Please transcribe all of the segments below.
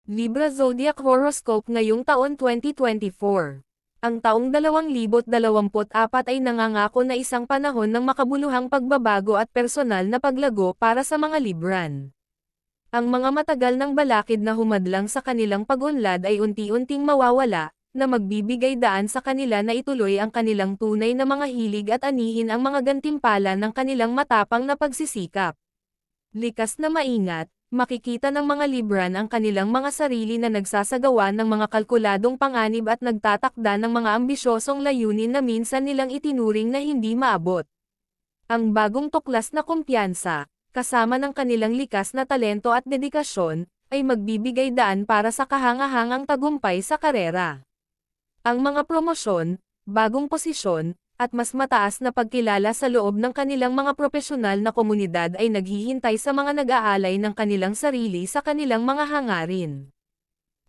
Libra Zodiac Horoscope ngayong taon 2024. Ang taong 2024 ay nangangako na isang panahon ng makabuluhang pagbabago at personal na paglago para sa mga Libran. Ang mga matagal ng balakid na humadlang sa kanilang pag-unlad ay unti-unting mawawala, na magbibigay daan sa kanila na ituloy ang kanilang tunay na mga hilig at anihin ang mga gantimpala ng kanilang matapang na pagsisikap. Likas na maingat, makikita ng mga Libran ang kanilang mga sarili na nagsasagawa ng mga kalkuladong panganib at nagtatakda ng mga ambisyosong layunin na minsan nilang itinuring na hindi maabot. Ang bagong tuklas na kumpiyansa, kasama ng kanilang likas na talento at dedikasyon, ay magbibigay daan para sa kahangahangang tagumpay sa karera. Ang mga promosyon, bagong posisyon, at mas mataas na pagkilala sa loob ng kanilang mga propesyonal na komunidad ay naghihintay sa mga nag-aalay ng kanilang sarili sa kanilang mga hangarin.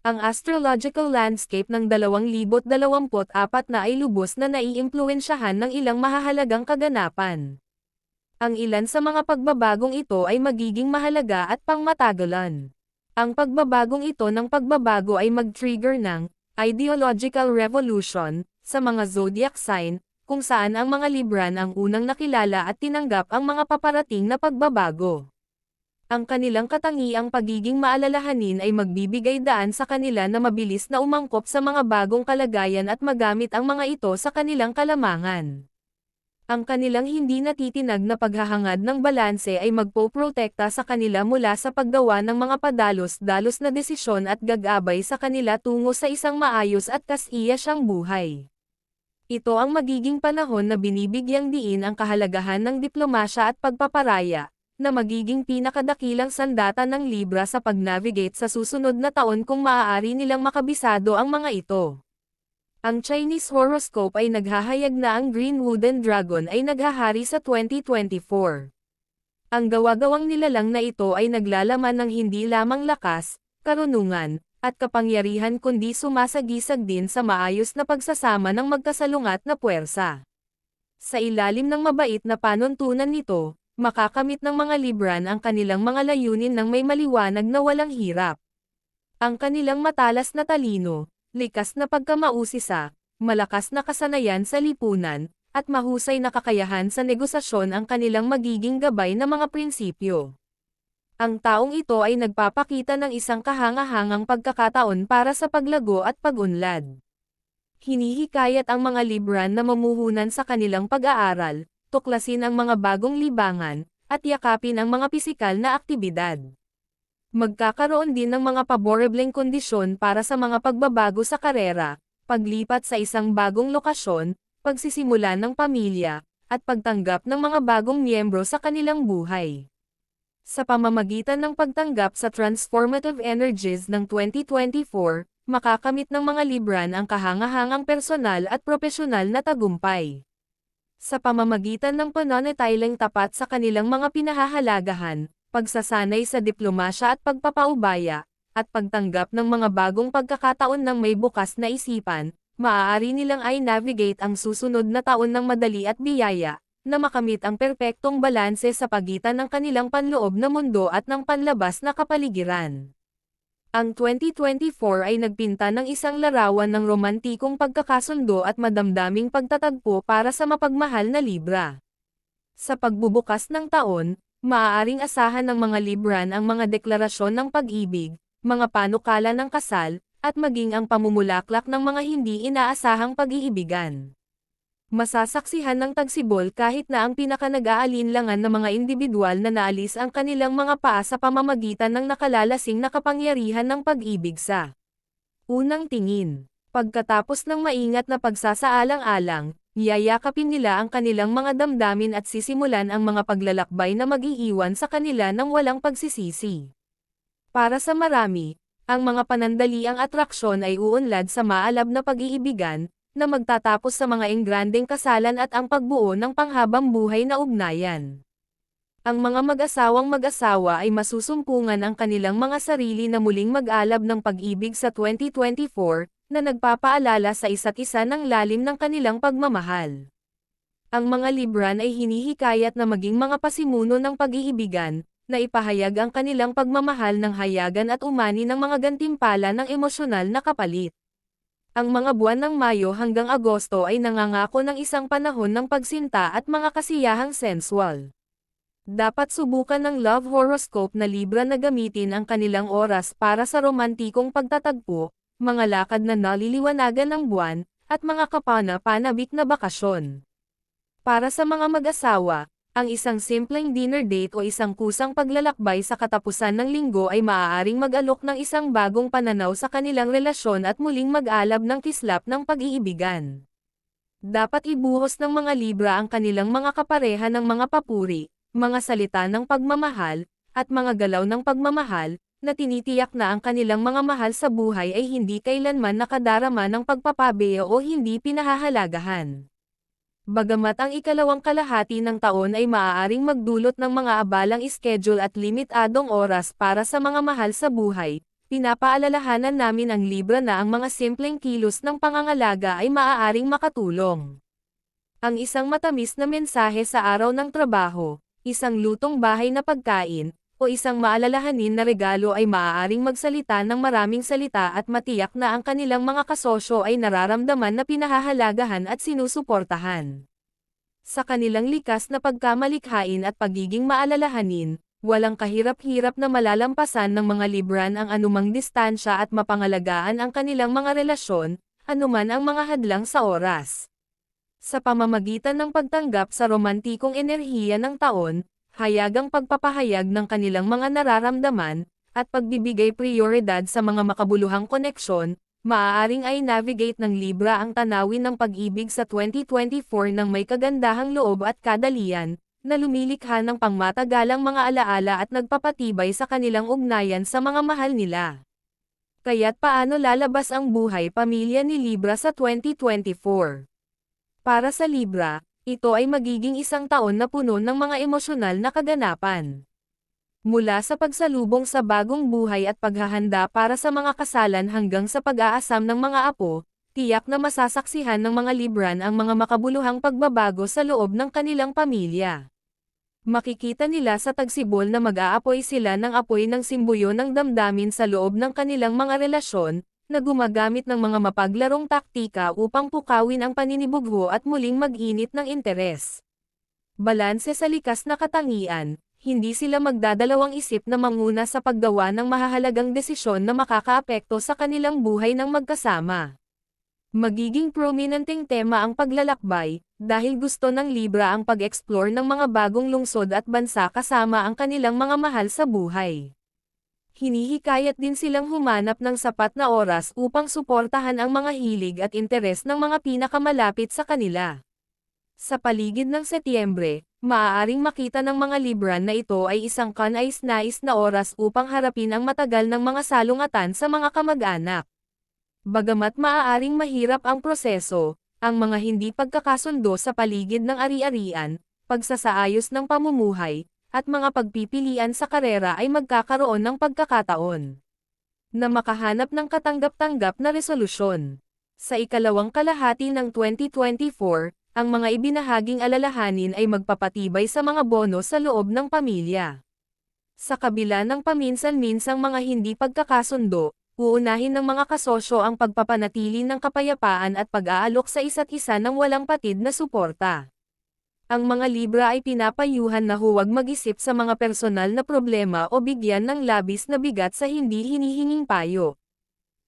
Ang astrological landscape ng 2024 na ay lubos na naiimpluwensyahan ng ilang mahahalagang kaganapan. Ang ilan sa mga pagbabagong ito ay magiging mahalaga at pangmatagalan. Ang pagbabagong ito ng pagbabago ay mag-trigger ng ideological revolution sa mga zodiac sign, kung saan ang mga Libran ang unang nakilala at tinanggap ang mga paparating na pagbabago. Ang kanilang katangiang pagiging maalalahanin ay magbibigay daan sa kanila na mabilis na umangkop sa mga bagong kalagayan at magamit ang mga ito sa kanilang kalamangan. Ang kanilang hindi natitinag na paghahangad ng balanse ay magpoprotekta sa kanila mula sa paggawa ng mga padalos-dalos na desisyon at gagabay sa kanila tungo sa isang maayos at kasiyasyang buhay. Ito ang magiging panahon na binibigyang diin ang kahalagahan ng diplomasya at pagpaparaya, na magiging pinakadakilang sandata ng Libra sa pag-navigate sa susunod na taon kung maaari nilang makabisado ang mga ito. Ang Chinese horoscope ay naghahayag na ang Green Wooden Dragon ay naghahari sa 2024. Ang gawa-gawang nilalang na ito ay naglalaman ng hindi lamang lakas, karunungan, at kapangyarihan kundi sumasagisag din sa maayos na pagsasama ng magkasalungat na puwersa. Sa ilalim ng mabait na panuntunan nito, makakamit ng mga Libran ang kanilang mga layunin ng may maliwanag na walang hirap. Ang kanilang matalas na talino, likas na pagkamausisa, malakas na kasanayan sa lipunan, at mahusay na kakayahan sa negosasyon ang kanilang magiging gabay na mga prinsipyo. Ang taong ito ay nagpapakita ng isang kahangahangang pagkakataon para sa paglago at pag-unlad. Hinihikayat ang mga Libran na mamuhunan sa kanilang pag-aaral, tuklasin ang mga bagong libangan, at yakapin ang mga pisikal na aktibidad. Magkakaroon din ng mga paborebleng kondisyon para sa mga pagbabago sa karera, paglipat sa isang bagong lokasyon, pagsisimula ng pamilya, at pagtanggap ng mga bagong miyembro sa kanilang buhay. Sa pamamagitan ng pagtanggap sa transformative energies ng 2024, makakamit ng mga Libran ang kahangahangang personal at propesyonal na tagumpay. Sa pamamagitan ng pananatiling tapat sa kanilang mga pinahahalagahan, pagsasanay sa diplomasya at pagpapaubaya, at pagtanggap ng mga bagong pagkakataon ng may bukas na isipan, maaari nilang i-navigate ang susunod na taon ng madali at biyaya, na makamit ang perpektong balanse sa pagitan ng kanilang panloob na mundo at ng panlabas na kapaligiran. Ang 2024 ay nagpinta ng isang larawan ng romantikong pagkakasundo at madamdaming pagtatagpo para sa mapagmahal na Libra. Sa pagbubukas ng taon, maaaring asahan ng mga Libran ang mga deklarasyon ng pag-ibig, mga panukala ng kasal, at maging ang pamumulaklak ng mga hindi inaasahang pag-iibigan. Masasaksihan ng tagsibol kahit na ang pinakanag-aalinlangan ng mga individual na naalis ang kanilang mga paa sa pamamagitan ng nakalalasing na kapangyarihan ng pag-ibig sa unang tingin. Pagkatapos ng maingat na pagsasaalang-alang, yayakapin nila ang kanilang mga damdamin at sisimulan ang mga paglalakbay na mag-iiwan sa kanila ng walang pagsisisi. Para sa marami, ang mga panandaliang atraksyon ay uunlad sa maalab na pag-iibigan, na magtatapos sa mga engrandeng kasalan at ang pagbuo ng panghabang buhay na ugnayan. Ang mga mag-asawang ay masusumpungan ang kanilang mga sarili na muling mag-alab ng pag-ibig sa 2024, na nagpapaalala sa isa't isa ng lalim ng kanilang pagmamahal. Ang mga Libran ay hinihikayat na maging mga pasimuno ng pag-iibigan, na ipahayag ang kanilang pagmamahal ng hayagan at umani ng mga gantimpala ng emosyonal na kapalit. Ang mga buwan ng Mayo hanggang Agosto ay nangangako ng isang panahon ng pagsinta at mga kasiyahang sensual. Dapat subukan ng love horoscope na Libra na gamitin ang kanilang oras para sa romantikong pagtatagpo, mga lakad na naliliwanagan ng buwan, at mga kapana-panabik na bakasyon. Para sa mga mag-asawa, ang isang simpleng dinner date o isang kusang paglalakbay sa katapusan ng linggo ay maaaring mag-alok ng isang bagong pananaw sa kanilang relasyon at muling mag-alab ng kislap ng pag-iibigan. Dapat ibuhos ng mga Libra ang kanilang mga kapareha ng mga papuri, mga salita ng pagmamahal, at mga galaw ng pagmamahal, na tinitiyak na ang kanilang mga mahal sa buhay ay hindi kailanman nakadarama ng pagpapabeyo o hindi pinahahalagahan. Bagamat ang ikalawang kalahati ng taon ay maaaring magdulot ng mga abalang schedule at limitadong oras para sa mga mahal sa buhay, pinapaalalahanan namin ang Libra na ang mga simpleng kilos ng pangangalaga ay maaaring makatulong. Ang isang matamis na mensahe sa araw ng trabaho, isang lutong bahay na pagkain, o isang maalalahanin na regalo ay maaaring magsalita ng maraming salita at matiyak na ang kanilang mga kasosyo ay nararamdaman na pinahahalagahan at sinusuportahan. Sa kanilang likas na pagkamalikhain at pagiging maalalahanin, walang kahirap-hirap na malalampasan ng mga Libran ang anumang distansya at mapangalagaan ang kanilang mga relasyon, anuman ang mga hadlang sa oras. Sa pamamagitan ng pagtanggap sa romantikong enerhiya ng taon, hayagang pagpapahayag ng kanilang mga nararamdaman, at pagbibigay prioridad sa mga makabuluhang koneksyon, maaaring ay navigate ng Libra ang tanawin ng pag-ibig sa 2024 ng may kagandahang loob at kadalian, na lumilikha ng pangmatagalang mga alaala at nagpapatibay sa kanilang ugnayan sa mga mahal nila. Kaya't paano lalabas ang buhay pamilya ni Libra sa 2024? Para sa Libra, ito ay magiging isang taon na puno ng mga emosyonal na kaganapan. Mula sa pagsalubong sa bagong buhay at paghahanda para sa mga kasalan hanggang sa pag-aasam ng mga apo, tiyak na masasaksihan ng mga Libran ang mga makabuluhang pagbabago sa loob ng kanilang pamilya. Makikita nila sa tagsibol na mag-aapoy sila ng apoy ng simbuyo ng damdamin sa loob ng kanilang mga relasyon, na gumagamit ng mga mapaglarong taktika upang pukawin ang paninibugho at muling mag-init ng interes. Balanse sa likas na katangian, hindi sila magdadalawang isip na manguna sa paggawa ng mahahalagang desisyon na makakaapekto sa kanilang buhay ng magkasama. Magiging prominenteng tema ang paglalakbay, dahil gusto ng Libra ang pag-explore ng mga bagong lungsod at bansa kasama ang kanilang mga mahal sa buhay. Hinihikayat din silang humanap ng sapat na oras upang suportahan ang mga hilig at interes ng mga pinakamalapit sa kanila. Sa paligid ng Setyembre, maaaring makita ng mga Libran na ito ay isang kanais-nais na oras upang harapin ang matagal ng mga salungatan sa mga kamag-anak. Bagamat maaaring mahirap ang proseso, ang mga hindi pagkakasundo sa paligid ng ari-arian, pagsasaayos ng pamumuhay, at mga pagpipilian sa karera ay magkakaroon ng pagkakataon na makahanap ng katanggap-tanggap na resolusyon. Sa ikalawang kalahati ng 2024, ang mga ibinahaging alalahanin ay magpapatibay sa mga bono sa loob ng pamilya. Sa kabila ng paminsan-minsang mga hindi pagkakasundo, uunahin ng mga kasosyo ang pagpapanatili ng kapayapaan at pag-aalok sa isa't isa ng walang patid na suporta. Ang mga Libra ay pinapayuhan na huwag mag-isip sa mga personal na problema o bigyan ng labis na bigat sa hindi hinihinging payo.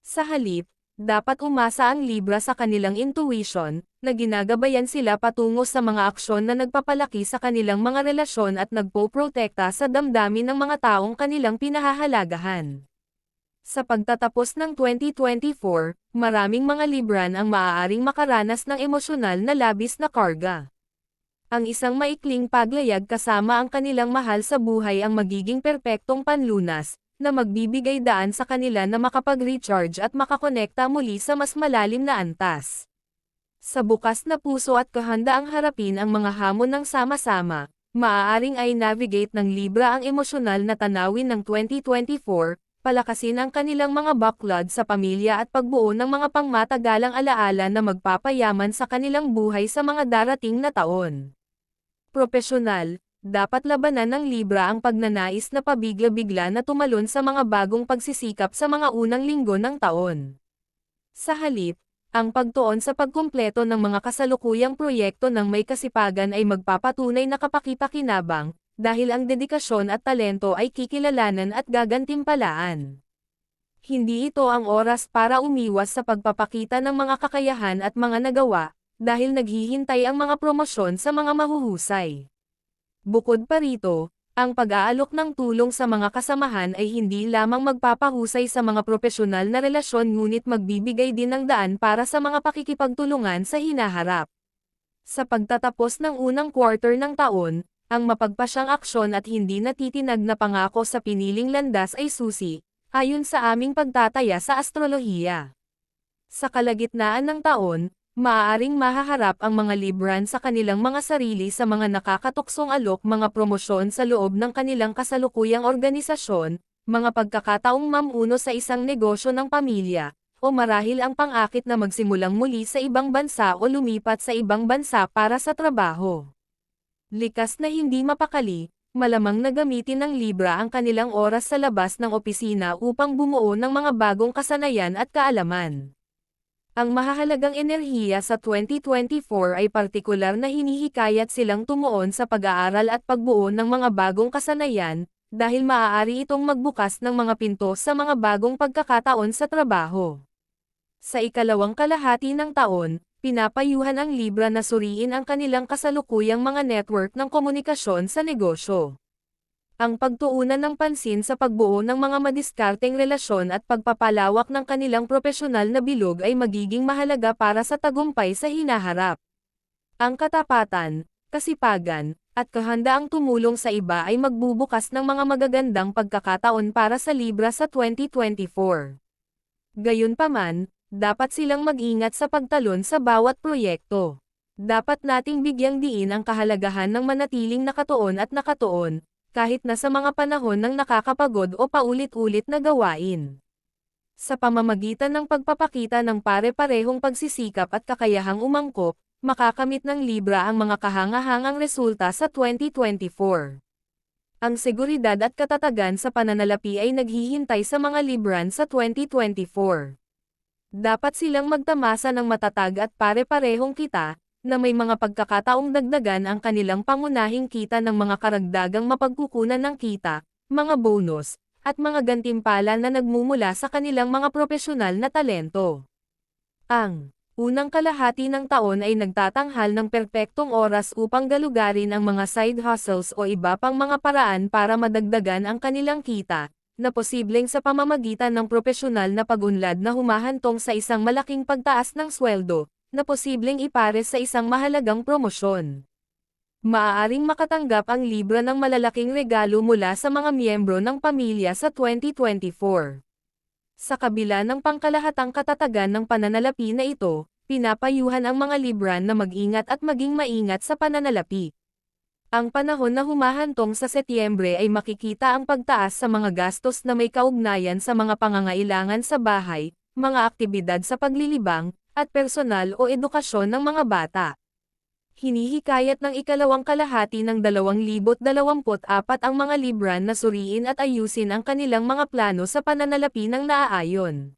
Sa halip, dapat umasa ang Libra sa kanilang intuition, na ginagabayan sila patungo sa mga aksyon na nagpapalaki sa kanilang mga relasyon at nagpoprotekta sa damdamin ng mga taong kanilang pinahahalagahan. Sa pagtatapos ng 2024, maraming mga Libran ang maaaring makaranas ng emosyonal na labis na karga. Ang isang maikling paglayag kasama ang kanilang mahal sa buhay ang magiging perpektong panlunas, na magbibigay daan sa kanila na makapag-recharge at makakonekta muli sa mas malalim na antas. Sa bukas na puso at kahandaang harapin ang mga hamon ng sama-sama, maaaring ay navigate ng Libra ang emosyonal na tanawin ng 2024, palakasin ang kanilang mga backlog sa pamilya at pagbuo ng mga pangmatagalang alaala na magpapayaman sa kanilang buhay sa mga darating na taon. Propesyonal, dapat labanan ng Libra ang pagnanais na pabigla-bigla na tumalon sa mga bagong pagsisikap sa mga unang linggo ng taon. Sa halip, ang pagtuon sa pagkumpleto ng mga kasalukuyang proyekto ng may kasipagan ay magpapatunay na kapaki-pakinabang, dahil ang dedikasyon at talento ay kikilalanan at gagantimpalaan. Hindi ito ang oras para umiwas sa pagpapakita ng mga kakayahan at mga nagawa, dahil naghihintay ang mga promosyon sa mga mahuhusay. Bukod pa rito, ang pag-aalok ng tulong sa mga kasamahan ay hindi lamang magpapahusay sa mga propesyonal na relasyon ngunit magbibigay din ng daan para sa mga pakikipagtulungan sa hinaharap. Sa pagtatapos ng unang quarter ng taon, ang mapagpasyang aksyon at hindi natitinag na pangako sa piniling landas ay susi, ayon sa aming pagtataya sa astrolohiya. Sa kalagitnaan ng taon, maaaring mahaharap ang mga Libran sa kanilang mga sarili sa mga nakakatuksong alok, mga promosyon sa loob ng kanilang kasalukuyang organisasyon, mga pagkakataong mamuno sa isang negosyo ng pamilya, o marahil ang pang-akit na magsimulang muli sa ibang bansa o lumipat sa ibang bansa para sa trabaho. Likas na hindi mapakali, malamang na gamitin ng Libra ang kanilang oras sa labas ng opisina upang bumuo ng mga bagong kasanayan at kaalaman. Ang mahahalagang enerhiya sa 2024 ay partikular na hinihikayat silang tumuon sa pag-aaral at pagbuo ng mga bagong kasanayan, dahil maaari itong magbukas ng mga pinto sa mga bagong pagkakataon sa trabaho. Sa ikalawang kalahati ng taon, pinapayuhan ang Libra na suriin ang kanilang kasalukuyang mga network ng komunikasyon sa negosyo. Ang pagtuunan ng pansin sa pagbuo ng mga madiskarteng relasyon at pagpapalawak ng kanilang propesyonal na bilog ay magiging mahalaga para sa tagumpay sa hinaharap. Ang katapatan, kasipagan, at kahandaang tumulong sa iba ay magbubukas ng mga magagandang pagkakataon para sa Libra sa 2024. Gayunpaman, dapat silang mag-ingat sa pagtalon sa bawat proyekto. Dapat nating bigyang diin ang kahalagahan ng manatiling nakatuon at nakatuon, kahit na sa mga panahon ng nakakapagod o paulit-ulit na gawain. Sa pamamagitan ng pagpapakita ng pare-parehong pagsisikap at kakayahang umangkop, makakamit ng Libra ang mga kahangahangang resulta sa 2024. Ang seguridad at katatagan sa pananalapi ay naghihintay sa mga Libran sa 2024. Dapat silang magtamasa ng matatag at pare-parehong kita, na may mga pagkakataong dagdagan ang kanilang pangunahing kita ng mga karagdagang mapagkukunan ng kita, mga bonus, at mga gantimpala na nagmumula sa kanilang mga propesyonal na talento. Ang unang kalahati ng taon ay nagtatanghal ng perpektong oras upang galugarin ang mga side hustles o iba pang mga paraan para madagdagan ang kanilang kita, na posibleng sa pamamagitan ng propesyonal na pag-unlad na humahantong sa isang malaking pagtaas ng sweldo, na posibleng ipares sa isang mahalagang promosyon. Maaaring makatanggap ang Libra ng malalaking regalo mula sa mga miyembro ng pamilya sa 2024. Sa kabila ng pangkalahatang katatagan ng pananalapi na ito, pinapayuhan ang mga Libran na mag-ingat at maging maingat sa pananalapi. Ang panahon na humahantong sa Setyembre ay makikita ang pagtaas sa mga gastos na may kaugnayan sa mga pangangailangan sa bahay, mga aktibidad sa paglilibang, at personal o edukasyon ng mga bata. Hinihikayat ng ikalawang kalahati ng 2024 ang mga Libran na suriin at ayusin ang kanilang mga plano sa pananalapi ng naaayon.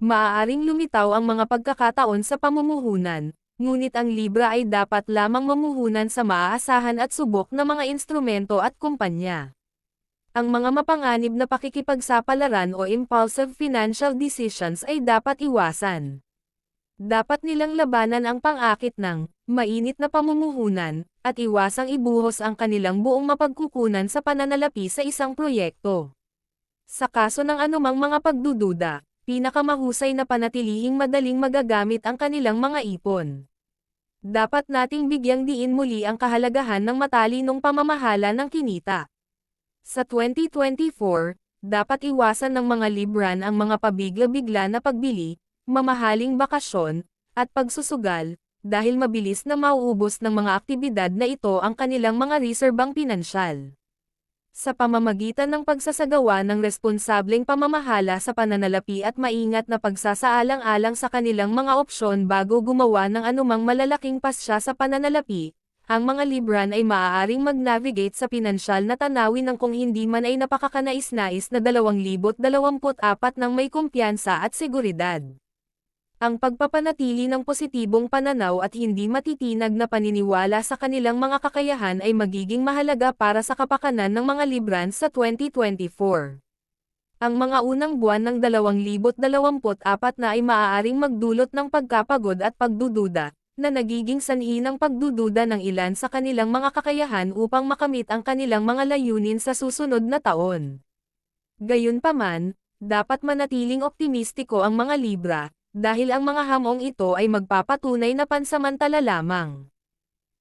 Maaaring lumitaw ang mga pagkakataon sa pamumuhunan, ngunit ang Libra ay dapat lamang mamuhunan sa maaasahan at subok na mga instrumento at kumpanya. Ang mga mapanganib na pakikipagsapalaran o impulsive financial decisions ay dapat iwasan. Dapat nilang labanan ang pang-akit ng mainit na pamumuhunan, at iwasang ibuhos ang kanilang buong mapagkukunan sa pananalapi sa isang proyekto. Sa kaso ng anumang mga pagdududa, pinakamahusay na panatilihing madaling magagamit ang kanilang mga ipon. Dapat nating bigyang diin muli ang kahalagahan ng matalinong pamamahala ng kinita. Sa 2024, dapat iwasan ng mga Libran ang mga pabigla-bigla na pagbili, mamahaling bakasyon, at pagsusugal, dahil mabilis na mauubos ng mga aktibidad na ito ang kanilang mga reserbang pinansyal. Sa pamamagitan ng pagsasagawa ng responsableng pamamahala sa pananalapi at maingat na pagsasaalang-alang sa kanilang mga opsyon bago gumawa ng anumang malalaking pasya sa pananalapi, ang mga Libran ay maaaring mag-navigate sa pinansyal na tanawin ng kung hindi man ay napakakanais-nais na 2024 ng may kumpiyansa at seguridad. Ang pagpapanatili ng positibong pananaw at hindi matitinag na paniniwala sa kanilang mga kakayahan ay magiging mahalaga para sa kapakanan ng mga Libran sa 2024. Ang mga unang buwan ng 2024 na ay maaaring magdulot ng pagkapagod at pagdududa, na nagiging sanhi ng pagdududa ng ilan sa kanilang mga kakayahan upang makamit ang kanilang mga layunin sa susunod na taon. Gayunpaman, dapat manatiling optimistiko ang mga Libra, dahil ang mga hamong ito ay magpapatunay na pansamantala lamang.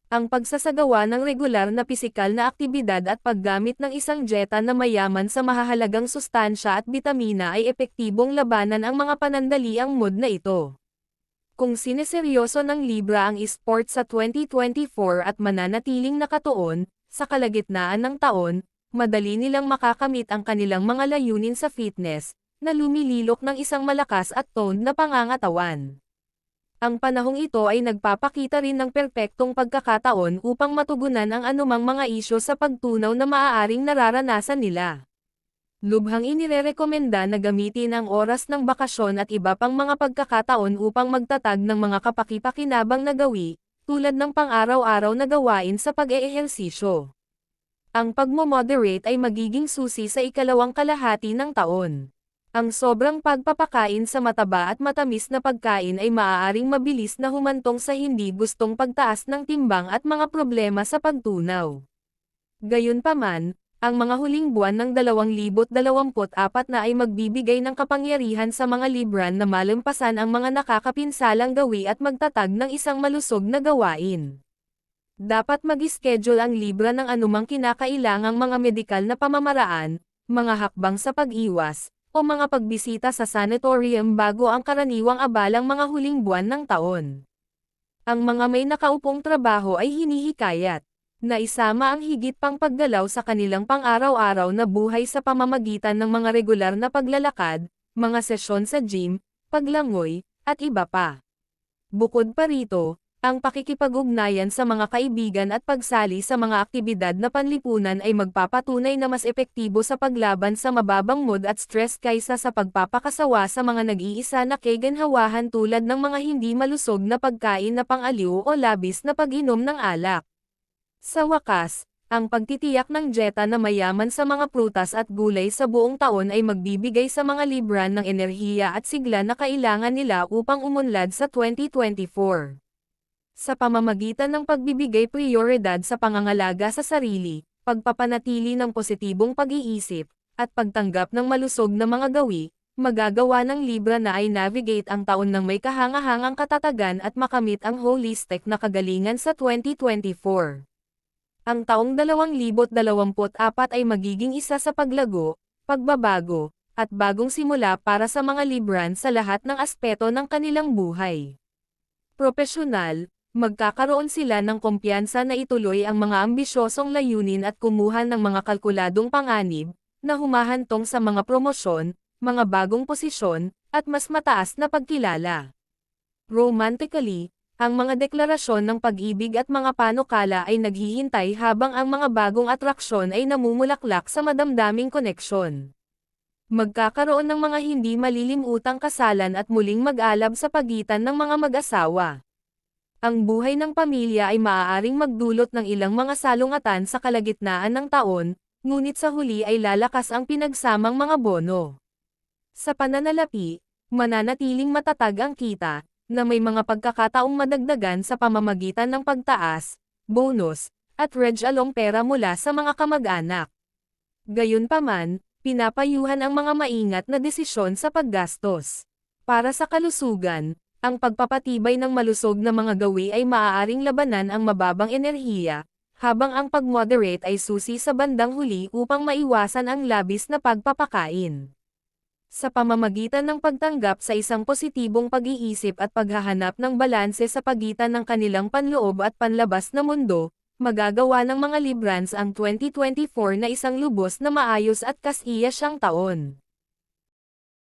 Ang pagsasagawa ng regular na pisikal na aktibidad at paggamit ng isang dieta na mayaman sa mahahalagang sustansya at bitamina ay epektibong labanan ang mga panandaliang mood na ito. Kung sineseryoso ng Libra ang esports sa 2024 at mananatiling nakatuon, sa kalagitnaan ng taon, madali nilang makakamit ang kanilang mga layunin sa fitness, na lumililok ng isang malakas at toned na pangangatawan. Ang panahong ito ay nagpapakita rin ng perpektong pagkakataon upang matugunan ang anumang mga isyu sa pagtunaw na maaaring nararanasan nila. Lubhang inirerekomenda na gamitin ang oras ng bakasyon at iba pang mga pagkakataon upang magtatag ng mga kapaki-pakinabang na gawi, tulad ng pang-araw-araw na gawain sa pag-eehersisyo. Ang pagmo-moderate ay magiging susi sa ikalawang kalahati ng taon. Ang sobrang pagpapakain sa mataba at matamis na pagkain ay maaaring mabilis na humantong sa hindi gustong pagtaas ng timbang at mga problema sa pagtunaw. Gayunpaman, ang mga huling buwan ng 2024 na ay magbibigay ng kapangyarihan sa mga Libran na malampasan ang mga nakakapinsalang gawi at magtatag ng isang malusog na gawain. Dapat mag-schedule ang Libra ng anumang kinakailangang mga medikal na pamamaraan, mga hakbang sa pag-iwas, o mga pagbisita sa sanatorium bago ang karaniwang abalang mga huling buwan ng taon. Ang mga may nakaupong trabaho ay hinihikayat na isama ang higit pang paggalaw sa kanilang pang-araw-araw na buhay sa pamamagitan ng mga regular na paglalakad, mga sesyon sa gym, paglangoy, at iba pa. Bukod pa rito, ang pakikipag-ugnayan sa mga kaibigan at pagsali sa mga aktibidad na panlipunan ay magpapatunay na mas epektibo sa paglaban sa mababang mood at stress kaysa sa pagpapakasawa sa mga nag-iisa na kaganhawahan tulad ng mga hindi malusog na pagkain na pang-aliw o labis na pag-inom ng alak. Sa wakas, ang pagtitiyak ng dieta na mayaman sa mga prutas at gulay sa buong taon ay magbibigay sa mga Libran ng enerhiya at sigla na kailangan nila upang umunlad sa 2024. Sa pamamagitan ng pagbibigay prioridad sa pangangalaga sa sarili, pagpapanatili ng positibong pag-iisip, at pagtanggap ng malusog na mga gawi, magagawa ng Libra na ay navigate ang taon ng may kahangahangang katatagan at makamit ang holistic na kagalingan sa 2024. Ang taong 2024 ay magiging isa sa paglago, pagbabago, at bagong simula para sa mga Libran sa lahat ng aspeto ng kanilang buhay. Propesyonal, magkakaroon sila ng kumpiyansa na ituloy ang mga ambisyosong layunin at kumuha ng mga kalkuladong panganib, na humahantong sa mga promosyon, mga bagong posisyon, at mas mataas na pagkilala. Romantically, ang mga deklarasyon ng pag-ibig at mga panukala ay naghihintay habang ang mga bagong atraksyon ay namumulaklak sa madamdaming koneksyon. Magkakaroon ng mga hindi malilimutang kasalan at muling mag-alab sa pagitan ng mga mag-asawa. Ang buhay ng pamilya ay maaaring magdulot ng ilang mga salungatan sa kalagitnaan ng taon, ngunit sa huli ay lalakas ang pinagsamang mga bono. Sa pananalapi, mananatiling matatag ang kita, na may mga pagkakataong madagdagan sa pamamagitan ng pagtaas, bonus, at regalong pera mula sa mga kamag-anak. Gayunpaman, pinapayuhan ang mga maingat na desisyon sa paggastos. Para sa kalusugan, ang pagpapatibay ng malusog na mga gawi ay maaaring labanan ang mababang enerhiya, habang ang pag-moderate ay susi sa bandang huli upang maiwasan ang labis na pagpapakain. Sa pamamagitan ng pagtanggap sa isang positibong pag-iisip at paghahanap ng balanse sa pagitan ng kanilang panloob at panlabas na mundo, magagawa ng mga Librans ang 2024 na isang lubos na maayos at kasiyasyang taon.